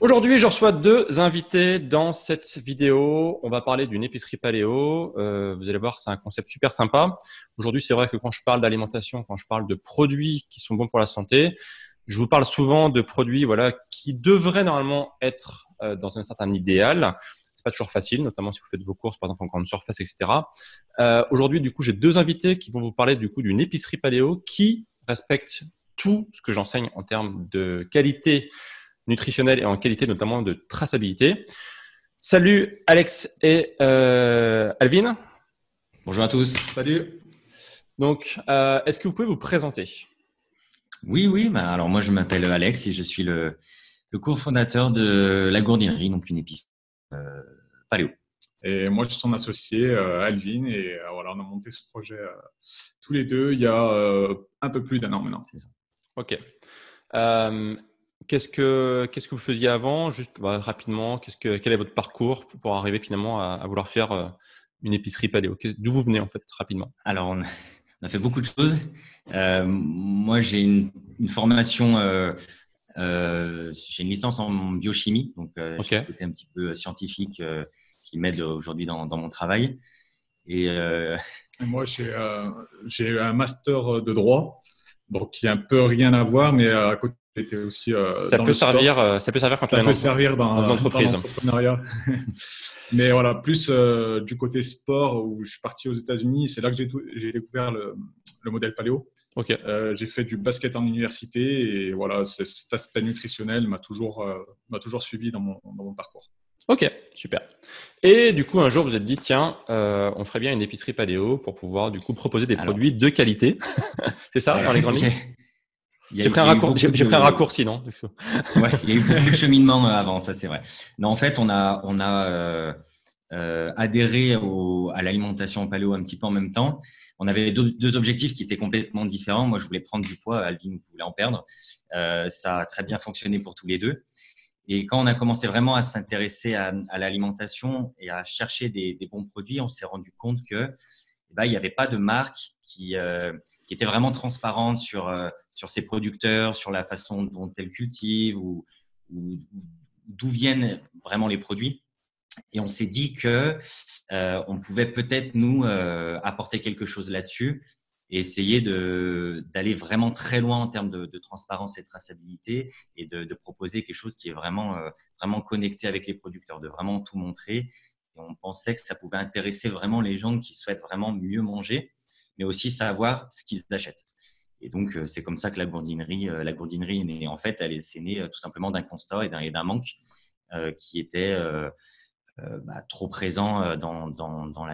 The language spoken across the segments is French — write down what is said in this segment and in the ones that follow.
Aujourd'hui, je reçois deux invités dans cette vidéo. On va parler d'une épicerie paléo. Vous allez voir, c'est un concept super sympa. Aujourd'hui, c'est vrai que quand je parle d'alimentation, quand je parle de produits qui sont bons pour la santé, je vous parle souvent de produits, voilà, qui devraient normalement être dans un certain idéal. C'est pas toujours facile, notamment si vous faites vos courses, par exemple, en grande surface, etc. Aujourd'hui, du coup, j'ai deux invités qui vont vous parler du coup d'une épicerie paléo qui respecte tout ce que j'enseigne en termes de qualité nutritionnelle et en qualité notamment de traçabilité. Salut Alex et Alvin. Bonjour à tous. Salut. Donc, est-ce que vous pouvez vous présenter? Oui. Alors moi, je m'appelle Alex et je suis le cofondateur de La Gourdinerie, donc une épicerie paléo. Et moi, je suis son associé, Alvin, et voilà, on a monté ce projet tous les deux il y a un peu plus d'un an maintenant. C'est ça. Ok. Qu'est-ce que vous faisiez avant? Juste rapidement, quel est votre parcours pour arriver finalement à vouloir faire une épicerie paléo? D'où vous venez en fait rapidement? Alors, on a fait beaucoup de choses. Moi, j'ai une formation, j'ai une licence en biochimie, donc Ok. j'ai ce côté un petit peu scientifique qui m'aide aujourd'hui dans mon travail. Et Et moi, j'ai un master de droit, donc il y a un peu rien à voir, mais à côté, j'étais aussi Ça dans peut le sport. servir, ça peut servir quand on Ça est peut servir dans une dans entreprise. l'entrepreneuriat. Mais voilà, plus du côté sport où je suis parti aux États-Unis, c'est là que j'ai découvert le modèle paléo. Ok. J'ai fait du basket en université et voilà, cet aspect nutritionnel m'a toujours suivi dans mon parcours. Ok, super. Et du coup, un jour, vous vous êtes dit, tiens, on ferait bien une épicerie paléo pour pouvoir du coup proposer des alors, produits de qualité. C'est ça, dans les grandes lignes? J'ai pris il y a eu beaucoup j'ai pris un de, raccourci, non? Ouais, il y a eu beaucoup de cheminement avant, ça c'est vrai. Non, en fait, on a adhéré à l'alimentation paléo un petit peu en même temps. On avait deux objectifs qui étaient complètement différents. Moi, je voulais prendre du poids, Alvin voulait en perdre. Ça a très bien fonctionné pour tous les deux. Et quand on a commencé vraiment à s'intéresser à l'alimentation et à chercher des bons produits, on s'est rendu compte que il n'y avait pas de marque qui était vraiment transparente sur ses producteurs, sur la façon dont elle cultive ou d'où viennent vraiment les produits. Et on s'est dit que on pouvait peut-être nous apporter quelque chose là-dessus et essayer d'aller vraiment très loin en termes de transparence et de traçabilité et de proposer quelque chose qui est vraiment connecté avec les producteurs, de vraiment tout montrer. Et on pensait que ça pouvait intéresser vraiment les gens qui souhaitent vraiment mieux manger, mais aussi savoir ce qu'ils achètent. Et donc, c'est comme ça que la gourdinerie est née. En fait, c'est né tout simplement d'un constat et d'un manque qui était trop présent dans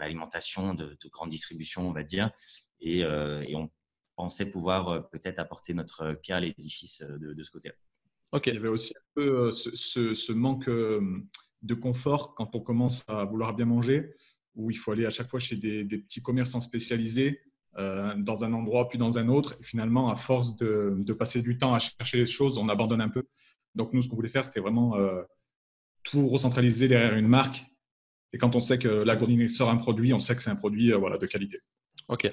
l'alimentation de grande distribution, on va dire. Et on pensait pouvoir peut-être apporter notre pierre à l'édifice de ce côté-là. Ok. Il y avait aussi un peu ce manque de confort quand on commence à vouloir bien manger, où il faut aller à chaque fois chez des petits commerçants spécialisés dans un endroit puis dans un autre. Et finalement, à force de passer du temps à chercher les choses, on abandonne un peu. Donc nous, ce qu'on voulait faire, c'était vraiment tout recentraliser derrière une marque. Et quand on sait que la gourdinerie sort un produit, on sait que c'est un produit voilà, de qualité. Ok.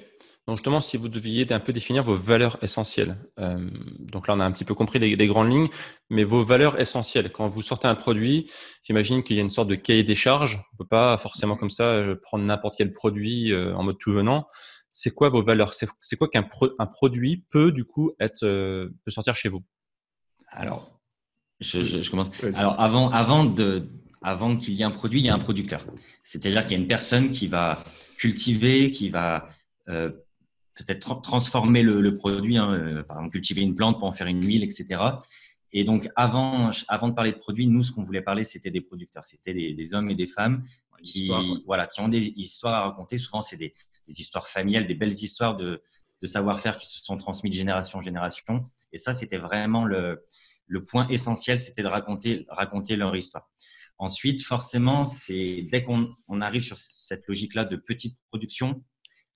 Donc justement, si vous deviez un peu définir vos valeurs essentielles. Donc là, on a un petit peu compris les grandes lignes, mais vos valeurs essentielles. Quand vous sortez un produit, j'imagine qu'il y a une sorte de cahier des charges. On peut pas forcément comme ça prendre n'importe quel produit en mode tout venant. C'est quoi vos valeurs? C'est quoi un produit peut du coup peut sortir chez vous? Alors, je commence. Vas-y. Alors, avant qu'il y ait un produit, il y a un producteur. C'est-à-dire qu'il y a une personne qui va cultiver, qui va euh, peut-être transformer le produit, hein, par exemple cultiver une plante pour en faire une huile, etc. Et donc, avant de parler de produits, nous, ce qu'on voulait parler, c'était des producteurs. C'était des hommes et des femmes Histoire, ouais. qui ont des histoires à raconter. Souvent, c'est des histoires familiales, des belles histoires de savoir-faire qui se sont transmises de génération en génération. Et ça, c'était vraiment le point essentiel, c'était de raconter leur histoire. Ensuite, forcément, dès qu'on arrive sur cette logique-là de petite production,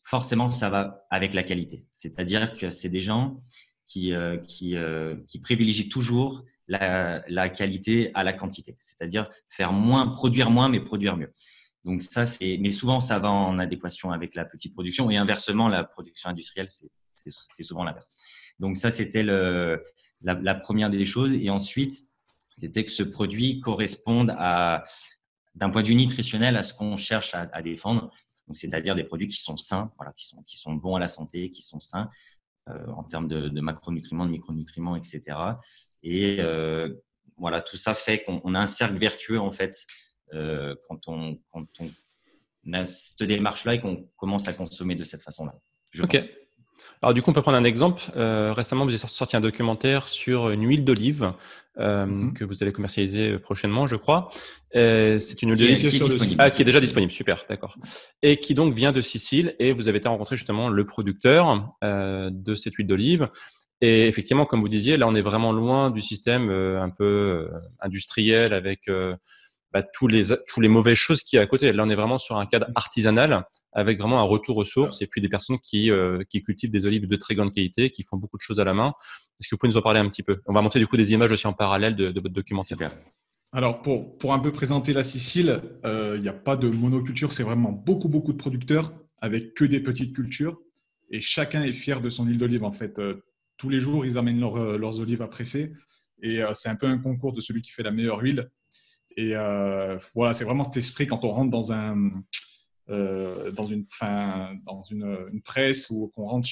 forcément, ça va avec la qualité. C'est-à-dire que c'est des gens qui privilégient toujours la qualité à la quantité. C'est-à-dire produire moins, mais produire mieux. Donc mais souvent, ça va en adéquation avec la petite production et inversement, la production industrielle, c'est souvent l'inverse. Donc ça, c'était la première des choses. Et ensuite, c'était que ce produit corresponde d'un point de vue nutritionnel à ce qu'on cherche à défendre. Donc, c'est-à-dire des produits qui sont sains, voilà, qui sont bons à la santé, qui sont sains en termes de macronutriments, de micronutriments, etc. Et voilà, tout ça fait qu'on a un cercle vertueux en fait quand on a cette démarche-là et qu'on commence à consommer de cette façon-là. Je pense. Alors du coup, on peut prendre un exemple. Récemment, vous avez sorti un documentaire sur une huile d'olive que vous allez commercialiser prochainement, je crois. C'est une huile d'olive qui est déjà disponible. Super, d'accord. Et qui donc vient de Sicile. Et vous avez été rencontrer justement le producteur de cette huile d'olive. Et effectivement, comme vous disiez, là, on est vraiment loin du système un peu industriel avec tous les mauvaises choses qu'il y a à côté. Là, on est vraiment sur un cadre artisanal avec vraiment un retour aux sources et puis des personnes qui cultivent des olives de très grande qualité, qui font beaucoup de choses à la main. Est-ce que vous pouvez nous en parler un petit peu? On va montrer du coup des images aussi en parallèle de votre documentaire. Super. Alors, pour un peu présenter la Sicile, il n'y a pas de monoculture, c'est vraiment beaucoup de producteurs avec que des petites cultures et chacun est fier de son huile d'olive en fait. Tous les jours, ils amènent leurs olives à presser et c'est un peu un concours de celui qui fait la meilleure huile. Et voilà, c'est vraiment cet esprit quand on rentre dans une presse ou qu'on rentre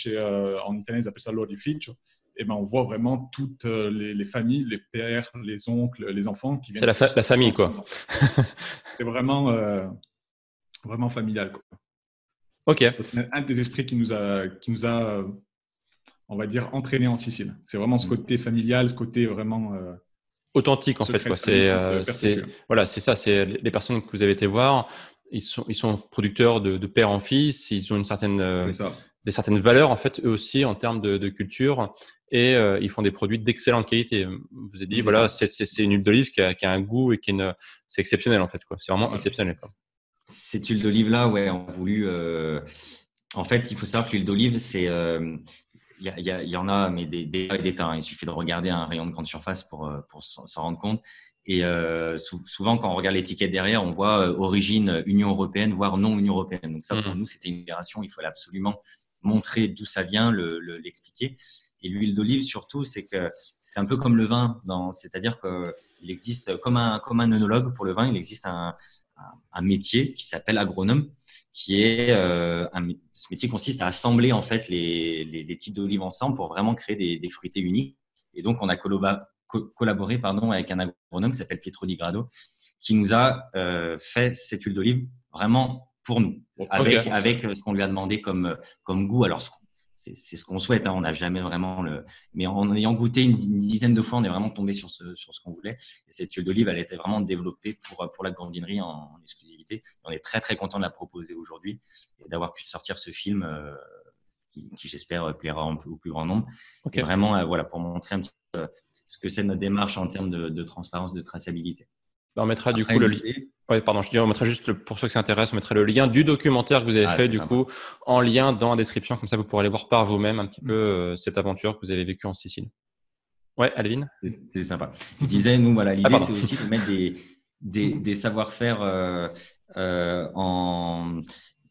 en italien, ils appellent ça l'olificio. Et ben, on voit vraiment toutes les familles, les pères, les oncles, les enfants qui viennent. C'est la famille, quoi. C'est vraiment familial, quoi. Ok. Ça, c'est un des esprits qui nous a, on va dire, entraînés en Sicile. C'est vraiment ce côté familial, ce côté vraiment authentique en fait, quoi. Voilà, c'est ça. C'est les personnes que vous avez été voir. Ils sont producteurs de père en fils. Ils ont des certaines valeurs en fait, eux aussi en termes de culture, et ils font des produits d'excellente qualité. Vous avez dit voilà, c'est une huile d'olive qui a un goût et c'est exceptionnel en fait, quoi. C'est vraiment exceptionnel, quoi. Cette huile d'olive là, ouais, on a voulu. En fait, il faut savoir que l'huile d'olive, c'est il y en a, mais des tas. Il suffit de regarder un rayon de grande surface pour s'en rendre compte. Et souvent, quand on regarde l'étiquette derrière, on voit origine Union européenne, voire non Union européenne. Donc ça, pour nous, c'était une opération. Il fallait absolument montrer d'où ça vient, l'expliquer. Et l'huile d'olive, surtout, c'est que c'est un peu comme le vin. C'est-à-dire qu'il existe, comme un œnologue pour le vin, il existe un métier qui s'appelle agronome, qui est ce métier consiste à assembler en fait les types d'olives ensemble pour vraiment créer des fruités uniques. Et donc, on a collaboré avec un agronome qui s'appelle Pietro Di Grado, qui nous a fait cette huile d'olive vraiment pour nous, avec ce qu'on lui a demandé comme goût. Alors, c'est ce qu'on souhaite, hein. On n'a jamais vraiment mais en ayant goûté une dizaine de fois, on est vraiment tombé sur ce qu'on voulait. Et cette huile d'olive, elle a été vraiment développée pour la grandinerie en exclusivité. Et on est très très content de la proposer aujourd'hui et d'avoir pu sortir ce film qui j'espère plaira au plus grand nombre. Et vraiment, voilà, pour montrer un petit peu ce que c'est notre démarche en termes de transparence, de traçabilité. On mettra du coup le lien. Ouais, pardon, on mettra juste pour ceux qui s'intéressent, on mettra le lien du documentaire que vous avez fait coup en lien dans la description, comme ça vous pourrez aller voir par vous-même un petit peu cette aventure que vous avez vécue en Sicile. Ouais, Alvin. C'est sympa. Je disais, nous, voilà, l'idée c'est aussi de mettre des savoir-faire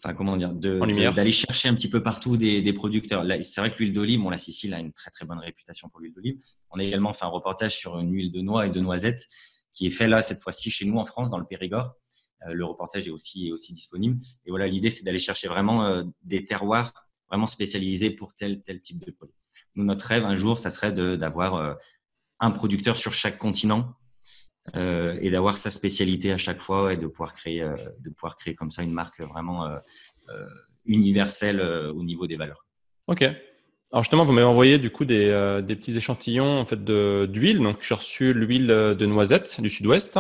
d'aller chercher un petit peu partout des producteurs. Là, c'est vrai que l'huile d'olive, la Sicile a une très très bonne réputation pour l'huile d'olive. On a également fait un reportage sur une huile de noix et de noisettes qui est fait là cette fois-ci chez nous en France dans le Périgord. Le reportage est aussi disponible. Et voilà, l'idée c'est d'aller chercher vraiment des terroirs vraiment spécialisés pour tel type de produit. Nous, notre rêve un jour, ça serait d'avoir un producteur sur chaque continent et d'avoir sa spécialité à chaque fois et de pouvoir créer comme ça une marque vraiment universelle au niveau des valeurs. Ok. Alors justement, vous m'avez envoyé du coup des petits échantillons en fait d'huile. Donc j'ai reçu l'huile de noisette du Sud-Ouest.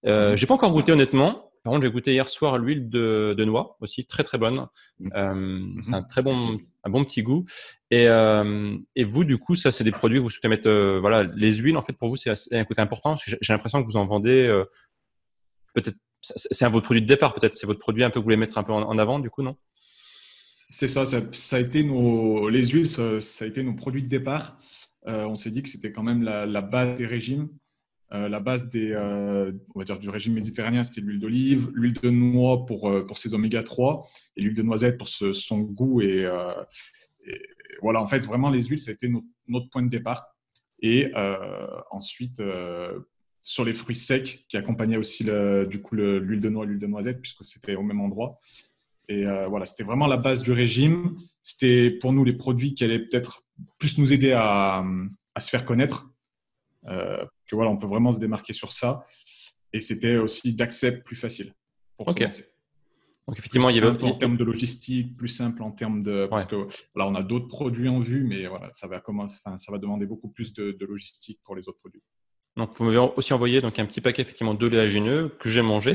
J'ai pas encore goûté honnêtement. Par contre, j'ai goûté hier soir l'huile de noix aussi, très très bonne. C'est un bon petit goût. Et vous, du coup, ça c'est des produits que vous souhaitez mettre. Voilà, les huiles en fait pour vous c'est un côté important. J'ai l'impression que vous en vendez peut-être. C'est un de vos produits de départ peut-être. C'est votre produit un peu que vous voulez mettre un peu en avant du coup, non? C'est ça a été les huiles, ça a été nos produits de départ. On s'est dit que c'était quand même la base des régimes. La base on va dire du régime méditerranéen, c'était l'huile d'olive, l'huile de noix pour ses oméga 3 et l'huile de noisette pour son goût. Et voilà, en fait, vraiment, les huiles, ça a été notre point de départ. Et ensuite, sur les fruits secs qui accompagnaient aussi l'huile de noix et l'huile de noisette, puisque c'était au même endroit. Et voilà, c'était vraiment la base du régime. C'était pour nous les produits qui allaient peut-être plus nous aider à se faire connaître. Que voilà, on peut vraiment se démarquer sur ça. Et c'était aussi d'accès plus facile pour commencer. Donc effectivement, il y avait en termes de logistique, plus simple en termes de parce que là on a d'autres produits en vue, mais voilà, ça va demander beaucoup plus de logistique pour les autres produits. Donc vous m'avez aussi envoyé donc un petit paquet effectivement d'oléagineux que j'ai mangé.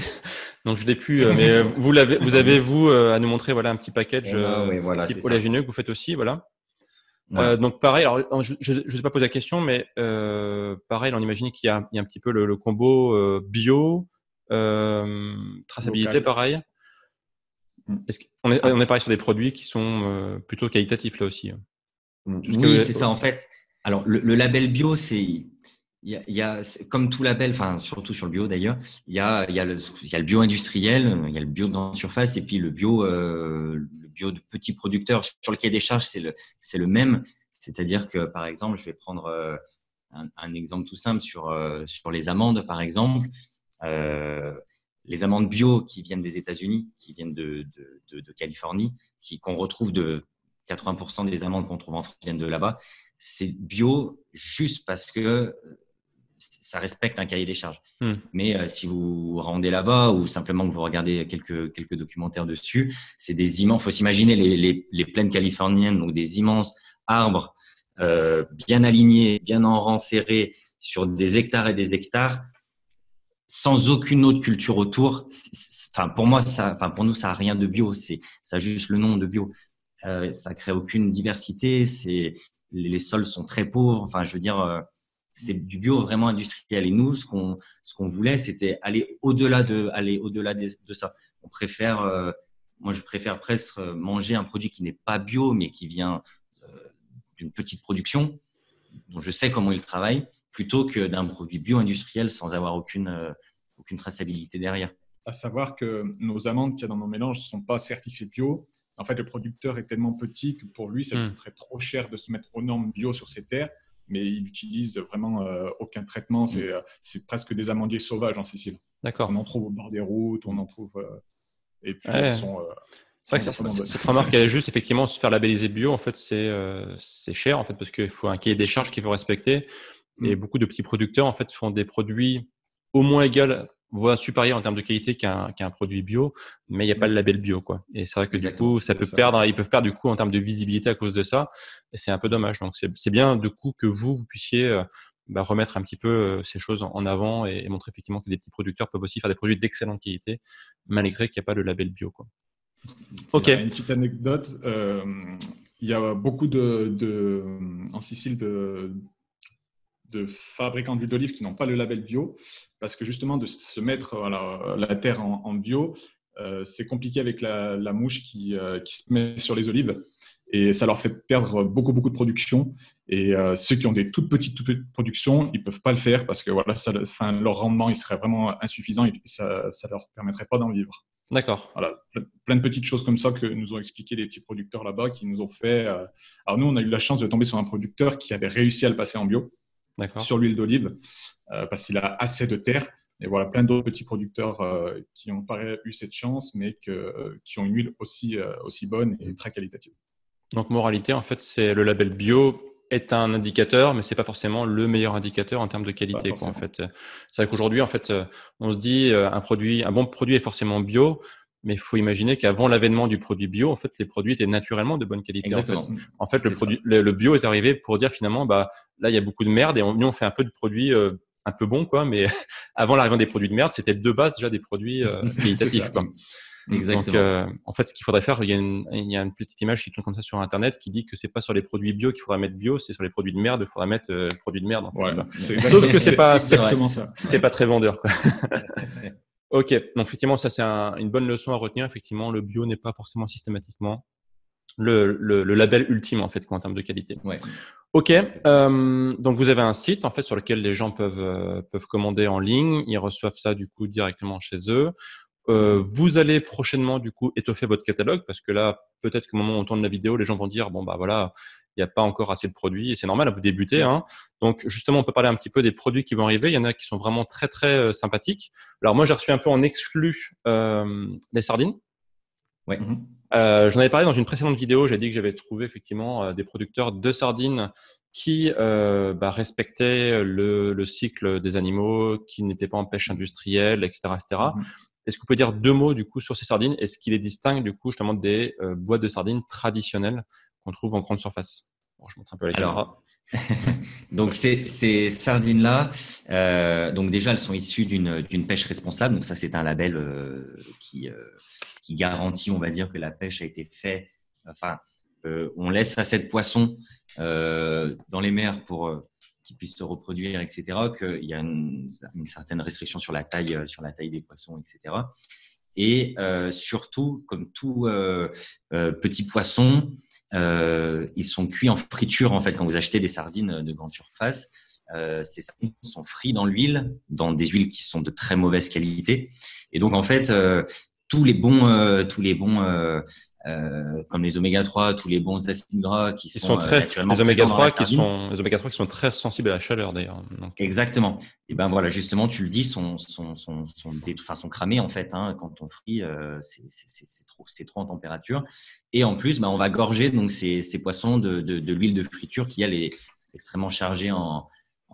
Donc je l'ai plus, mais vous avez à nous montrer voilà un petit package type oléagineux que vous faites aussi, voilà. Ouais. Donc pareil, alors je sais pas poser la question, mais pareil, on imagine qu'il y a un petit peu le combo bio, traçabilité, pareil. On est pareil sur des produits qui sont plutôt qualitatifs là aussi. Oui, c'est ça en fait. Alors le label bio, il y a comme tout label, enfin surtout sur le bio d'ailleurs, il y a le bio industriel, il y a le bio dans la surface et puis le bio de petits producteurs. Sur le cahier des charges, c'est le même. C'est-à-dire que par exemple, je vais prendre un exemple tout simple sur les amandes par exemple. Les amandes bio qui viennent des États-Unis, qui viennent de Californie, qu'on retrouve de 80% des amandes qu'on trouve en France viennent de là-bas. C'est bio juste parce que ça respecte un cahier des charges. Mais si vous rendez là-bas ou simplement que vous regardez quelques documentaires dessus, c'est des immenses. Il faut s'imaginer les plaines californiennes, donc des immenses arbres bien alignés, bien en rang serré sur des hectares et des hectares, sans aucune autre culture autour. Pour nous, ça n'a rien de bio. Ça a juste le nom de bio. Ça crée aucune diversité. Les sols sont très pauvres. Enfin, je veux dire, c'est du bio vraiment industriel. Et nous, ce qu'on voulait, c'était aller au-delà de ça. Moi, je préfère presque manger un produit qui n'est pas bio, mais qui vient d'une petite production, dont je sais comment il travaille, plutôt que d'un produit bio-industriel sans avoir aucune traçabilité derrière. À savoir que nos amandes qu'il y a dans nos mélanges ne sont pas certifiées bio. En fait, le producteur est tellement petit que pour lui, ça lui coûterait trop cher de se mettre aux normes bio sur ses terres, mais il n'utilise vraiment aucun traitement. C'est presque des amandiers sauvages en Sicile. D'accord. On en trouve au bord des routes, on en trouve… et puis, ils sont… c'est vrai que cette remarque, elle est juste. Effectivement, se faire labelliser bio, en fait, c'est cher, en fait, parce qu'il faut un cahier des charges qu'il faut respecter. Et beaucoup de petits producteurs, en fait, font des produits au moins égal, voire supérieur en termes de qualité qu'un produit bio, mais il n'y a pas le label bio, quoi. Et c'est vrai que du coup, ils peuvent perdre du coup en termes de visibilité à cause de ça. Et c'est un peu dommage. Donc, c'est bien du coup que vous puissiez remettre un petit peu ces choses en avant et montrer effectivement que des petits producteurs peuvent aussi faire des produits d'excellente qualité, malgré qu'il n'y a pas de label bio, quoi. Ok. Une petite anecdote. Il y a beaucoup en Sicile de fabricants d'huile d'olive qui n'ont pas le label bio parce que justement de se mettre la terre en bio, c'est compliqué avec la mouche qui se met sur les olives et ça leur fait perdre beaucoup de production. Et ceux qui ont des toutes petites productions, ils ne peuvent pas le faire parce que voilà, leur rendement il serait vraiment insuffisant et ça ne leur permettrait pas d'en vivre. D'accord. Voilà, plein de petites choses comme ça que nous ont expliqué les petits producteurs là-bas qui nous ont fait. Alors nous, on a eu la chance de tomber sur un producteur qui avait réussi à le passer en bio. Sur l'huile d'olive parce qu'il a assez de terre. Et voilà, plein d'autres petits producteurs qui n'ont pas eu cette chance, mais qui ont une huile aussi bonne et très qualitative. Donc, moralité, en fait, c'est le label bio est un indicateur, mais c'est pas forcément le meilleur indicateur en termes de qualité, quoi, en fait. C'est vrai qu'aujourd'hui, en fait, on se dit un bon produit est forcément bio. Mais il faut imaginer qu'avant l'avènement du produit bio, en fait, les produits étaient naturellement de bonne qualité. Exactement. En fait, le bio est arrivé pour dire finalement, là, il y a beaucoup de merde et nous, on fait un peu de produits un peu bons, quoi. Mais avant l'arrivée des produits de merde, c'était de base déjà des produits qualitatifs, quoi. Exactement. Donc, en fait, ce qu'il faudrait faire, il y a une petite image qui tourne comme ça sur Internet qui dit que c'est pas sur les produits bio qu'il faudra mettre bio, c'est sur les produits de merde, il faudra mettre produits de merde. En fait, sauf que c'est pas très vendeur, quoi. Ok, donc effectivement, ça c'est une bonne leçon à retenir. Effectivement, le bio n'est pas forcément systématiquement le label ultime en fait, quoi, en termes de qualité. Ouais. Ok, donc vous avez un site en fait sur lequel les gens peuvent commander en ligne. Ils reçoivent ça du coup directement chez eux. Vous allez prochainement du coup étoffer votre catalogue parce que là, peut-être qu'au moment où on tourne la vidéo, les gens vont dire bon bah voilà, il n'y a pas encore assez de produits et c'est normal, vous débutez. Hein. Donc, justement, on peut parler un petit peu des produits qui vont arriver. Il y en a qui sont vraiment très, très sympathiques. Alors, moi, j'ai reçu un peu en exclu les sardines. Ouais. J'en avais parlé dans une précédente vidéo. J'ai dit que j'avais trouvé effectivement des producteurs de sardines qui respectaient le cycle des animaux, qui n'étaient pas en pêche industrielle, etc., etc. Est-ce que vous pouvez dire 2 mots du coup sur ces sardines et ce qui les distingue du coup justement des boîtes de sardines traditionnelles qu'on trouve en grande surface? Bon, je montre un peu la caméra. Donc ces sardines-là, donc déjà elles sont issues d'une pêche responsable. Donc ça c'est un label qui garantit, on va dire, que la pêche a été faite. Enfin, on laisse assez de poissons dans les mers pour qu'ils puissent se reproduire, etc. Qu'il y a une certaine restriction sur la taille des poissons, etc. Et surtout, comme tout petit poisson, ils sont cuits en friture en fait. Quand vous achetez des sardines de grande surface, ces sardines sont frites dans l'huile, dans des huiles qui sont de très mauvaise qualité. Et donc en fait, tous les bons comme les oméga 3, tous les bons acides gras qui sont très naturellement les oméga 3 les oméga 3 qui sont très sensibles à la chaleur d'ailleurs. Donc, exactement. Et ben voilà, justement, tu le dis, sont cramés en fait. Hein, quand on frit, c'est trop en température. Et en plus, on va gorger donc ces poissons de l'huile de friture qui elle est extrêmement chargée en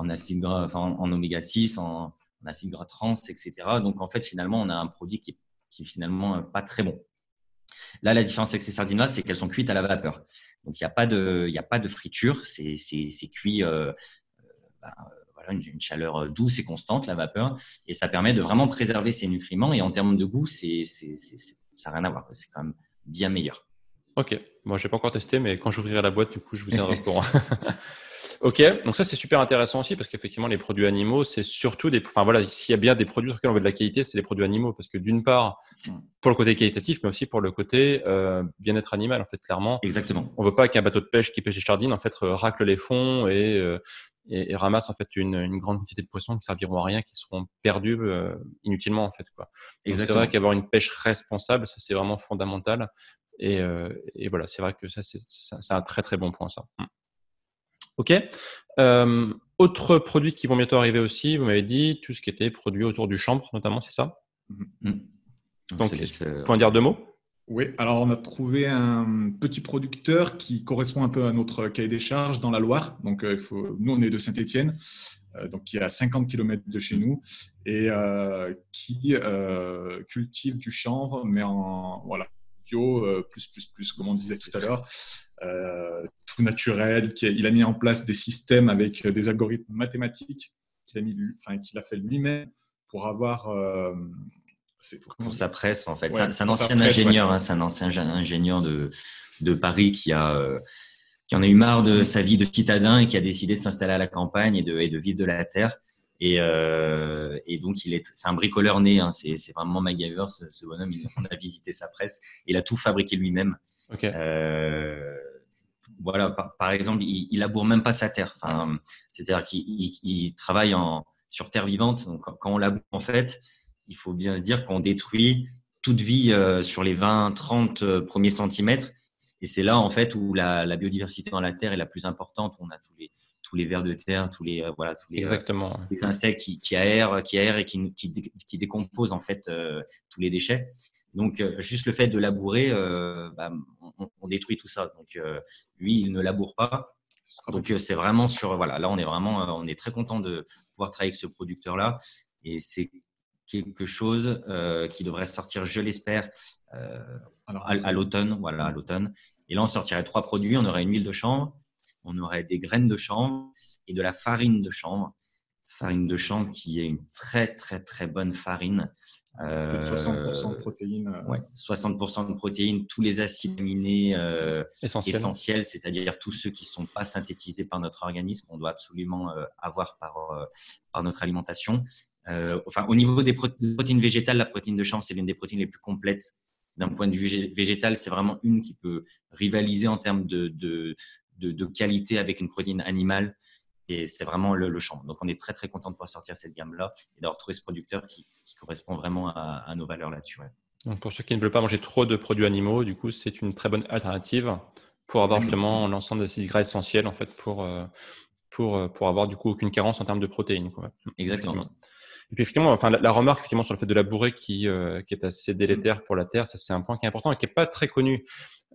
acides gras, enfin en oméga 6, en acides gras trans, etc. Donc en fait, finalement, on a un produit qui est finalement pas très bon. Là, la différence avec ces sardines-là, c'est qu'elles sont cuites à la vapeur. Donc, il n'y a pas de friture. C'est cuit une chaleur douce et constante, la vapeur. Et ça permet de vraiment préserver ces nutriments. Et en termes de goût, ça n'a rien à voir. C'est quand même bien meilleur. Ok. Moi, je n'ai pas encore testé, mais quand j'ouvrirai la boîte, du coup, je vous tiendrai au courant. Ok, donc ça c'est super intéressant aussi parce qu'effectivement les produits animaux c'est surtout s'il y a bien des produits sur lesquels on veut de la qualité, c'est les produits animaux parce que d'une part pour le côté qualitatif mais aussi pour le côté bien-être animal en fait clairement. Exactement. On veut pas qu'un bateau de pêche qui pêche des sardines en fait racle les fonds et ramasse en fait une grande quantité de poissons qui serviront à rien, qui seront perdus inutilement en fait quoi. Donc c'est vrai qu'avoir une pêche responsable ça c'est vraiment fondamental et voilà c'est vrai que ça c'est un très très bon point ça. Ok. Autres produits qui vont bientôt arriver aussi, vous m'avez dit tout ce qui était produit autour du chanvre, notamment, c'est ça? Donc, tu peux en dire 2 mots? Oui, alors on a trouvé un petit producteur qui correspond un peu à notre cahier des charges dans la Loire. Donc, nous, on est de Saint-Étienne, donc qui est à 50 km de chez nous et qui cultive du chanvre, mais en bio, plus, comme on disait tout à l'heure. Tout naturel, il a mis en place des systèmes avec des algorithmes mathématiques qu'il a fait lui-même pour avoir pour sa presse en fait. C'est un ancien ingénieur, c'est un ancien ingénieur de Paris qui en a eu marre de sa vie de citadin et qui a décidé de s'installer à la campagne et de vivre de la terre. Et donc c'est un bricoleur né, hein, c'est vraiment MacGyver ce bonhomme. On a visité sa presse, il a tout fabriqué lui-même. Okay. Voilà, par exemple, il laboure même pas sa terre. Enfin, c'est-à-dire qu'il travaille sur terre vivante. Donc, quand on laboure, en fait, il faut bien se dire qu'on détruit toute vie sur les 20-30 premiers centimètres. Et c'est là, en fait, où la biodiversité dans la terre est la plus importante. On a tous les vers de terre, tous les insectes qui aèrent et qui décomposent en fait tous les déchets. Donc, juste le fait de labourer, on détruit tout ça. Donc, lui, il ne laboure pas. Donc, c'est vraiment là, on est très content de pouvoir travailler avec ce producteur-là. Et c'est quelque chose qui devrait sortir, je l'espère, à l'automne. Voilà, à l'automne. Et là, on sortirait 3 produits. On aurait une huile de chanvre, on aurait des graines de chanvre et de la farine de chanvre. Farine de chanvre qui est une très, très, très bonne farine. Plus de 60% de protéines. Ouais, 60% de protéines, tous les acides aminés essentiels, c'est-à-dire tous ceux qui ne sont pas synthétisés par notre organisme, qu'on doit absolument avoir par notre alimentation. Au niveau des protéines végétales, la protéine de chanvre, c'est l'une des protéines les plus complètes. D'un point de vue végétal, c'est vraiment une qui peut rivaliser en termes de qualité avec une protéine animale. Et c'est vraiment le chanvre. Donc, on est très, très content de pouvoir sortir cette gamme-là et d'avoir trouvé ce producteur qui correspond vraiment à nos valeurs là-dessus. Ouais. Donc, pour ceux qui ne veulent pas manger trop de produits animaux, du coup, c'est une très bonne alternative pour avoir justement l'ensemble de ces gras essentiels en fait pour avoir du coup aucune carence en termes de protéines, quoi. Exactement. Et puis effectivement, enfin la remarque effectivement sur le fait de labourer qui est assez délétère pour la terre, ça c'est un point qui est important et qui est pas très connu.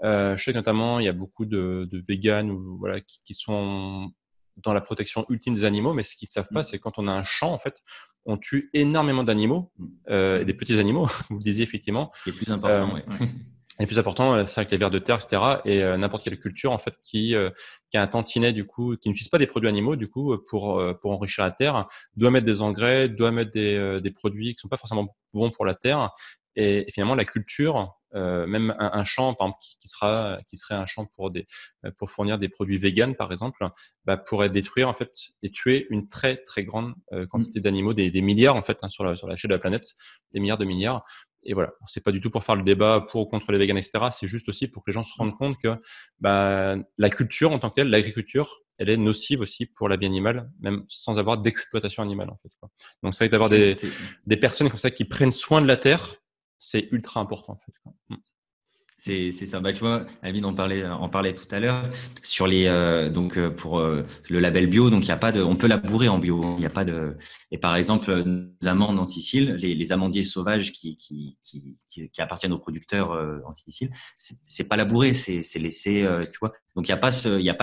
Je sais que notamment il y a beaucoup de véganes ou voilà qui sont dans la protection ultime des animaux, mais ce qu'ils ne savent pas, c'est quand on a un champ en fait, on tue énormément d'animaux et des petits animaux, vous le disiez effectivement. Ce qui est plus important, ouais. Et plus important, c'est avec les vers de terre, etc. Et n'importe quelle culture en fait qui a un tantinet du coup, qui n'utilise pas des produits animaux du coup pour enrichir la terre, doit mettre des engrais, doit mettre des produits qui sont pas forcément bons pour la terre. Et finalement, la culture, même un champ par exemple qui serait un champ pour fournir des produits véganes par exemple, bah, pourrait détruire en fait et tuer une très très grande quantité d'animaux, des milliards en fait sur l'échelle de la planète, des milliards de milliards. Et voilà, c'est pas du tout pour faire le débat pour ou contre les véganes, etc. C'est juste aussi pour que les gens se rendent compte que bah, la culture en tant que telle, l'agriculture, elle est nocive aussi pour la vie animale, même sans avoir d'exploitation animale en fait, quoi. Donc c'est vrai que d'avoir des personnes comme ça qui prennent soin de la terre, c'est ultra important en fait, quoi. C'est ça. Bah, tu vois, Alvin en parlait tout à l'heure sur les pour le label bio. Donc il y a pas de, on peut labourer en bio. Il y a pas de. Et par exemple, nos amandes en Sicile, les amandiers sauvages qui appartiennent aux producteurs en Sicile, c'est pas labouré, c'est laissé, tu vois. Donc il y a pas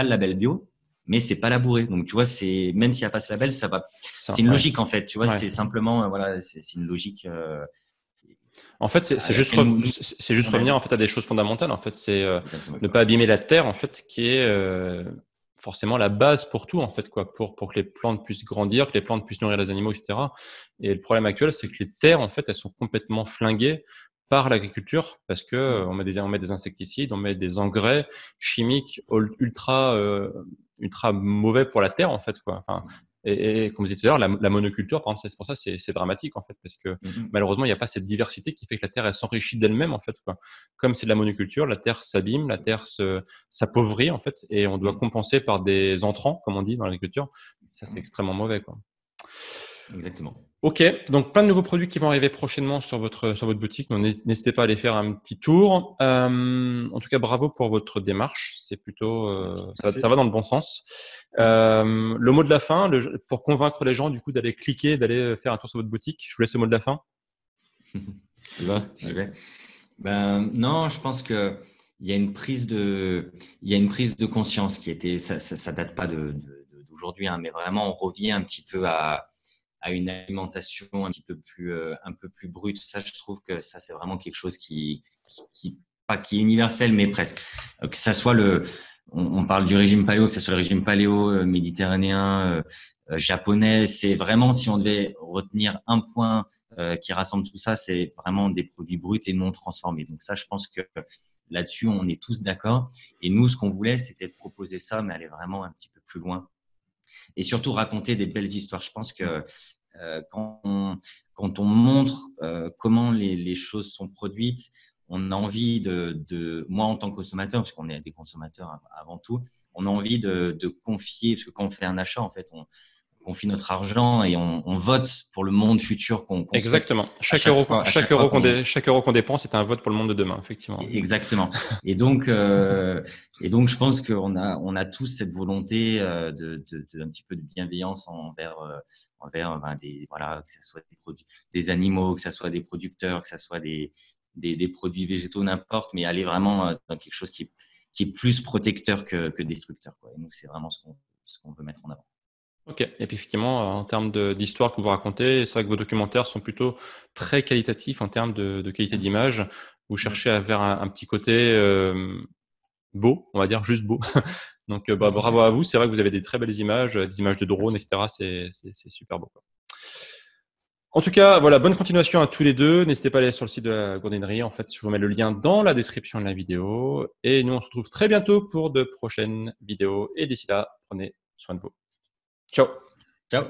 le label bio, mais c'est pas labouré. Donc tu vois, c'est même s'il y a pas ce label, ça va. C'est une logique en fait. Tu vois, c'est simplement voilà, c'est une logique. En fait, c'est juste revenir en fait à des choses fondamentales. En fait, c'est ne pas abîmer la terre, en fait, qui est forcément la base pour tout, en fait, quoi, pour que les plantes puissent grandir, que les plantes puissent nourrir les animaux, etc. Et le problème actuel, c'est que les terres, en fait, elles sont complètement flinguées par l'agriculture parce que on met des insecticides, on met des engrais chimiques ultra mauvais pour la terre, en fait, quoi. Enfin, et comme je disais tout à l'heure, la monoculture, par exemple, c'est pour ça, c'est dramatique en fait, parce que malheureusement, il n'y a pas cette diversité qui fait que la terre elle s'enrichit d'elle-même en fait, quoi. Comme c'est de la monoculture, la terre s'abîme, la terre s'appauvrit en fait, et on doit compenser par des entrants, comme on dit dans l'agriculture. Ça, c'est extrêmement mauvais, quoi. Exactement. Ok, donc plein de nouveaux produits qui vont arriver prochainement sur votre boutique. Donc n'hésitez pas à aller faire un petit tour. En tout cas, bravo pour votre démarche. C'est plutôt ça va dans le bon sens. Le mot de la fin, pour convaincre les gens du coup d'aller cliquer, d'aller faire un tour sur votre boutique. Je vous laisse le mot de la fin. Tu vois, j'y vais. Ben non, je pense que il y a une prise de conscience qui était, ça date pas d'aujourd'hui, hein, mais vraiment on revient un petit peu à une alimentation un peu plus brute. Ça, je trouve que ça c'est vraiment quelque chose qui pas qui est universel, mais presque. Que ça soit on parle du régime paléo, que ce soit le régime paléo méditerranéen, japonais, c'est vraiment, si on devait retenir un point qui rassemble tout ça, c'est vraiment des produits bruts et non transformés. Donc ça, je pense que là-dessus, on est tous d'accord. Et nous, ce qu'on voulait, c'était de proposer ça, mais aller vraiment un petit peu plus loin. Et surtout raconter des belles histoires. Je pense que quand on montre comment les choses sont produites, on a envie moi en tant que consommateur, parce qu'on est des consommateurs avant tout, on a envie de confier, parce que quand on fait un achat, en fait, on confie notre argent et on vote pour le monde futur qu'on Exactement. Chaque euro qu'on dépense, c'est un vote pour le monde de demain, effectivement. Exactement. Et donc, je pense qu'on a tous cette volonté de un petit peu de bienveillance envers que ce soit des produits, des animaux, que ce soit des producteurs, que ce soit des produits végétaux, n'importe, mais aller vraiment dans quelque chose qui est plus protecteur que destructeur, quoi. Et nous, c'est vraiment ce qu'on veut mettre en avant. Ok. Et puis effectivement, en termes d'histoire que vous racontez, c'est vrai que vos documentaires sont plutôt très qualitatifs en termes de qualité d'image. Vous cherchez à faire un petit côté beau, on va dire juste beau. Donc bravo à vous. C'est vrai que vous avez des très belles images, des images de drones, etc. C'est super beau, quoi. En tout cas, voilà, bonne continuation à tous les deux. N'hésitez pas à aller sur le site de la Gourdinerie. En fait, je vous mets le lien dans la description de la vidéo. Et nous, on se retrouve très bientôt pour de prochaines vidéos. Et d'ici là, prenez soin de vous. Ciao. Ciao.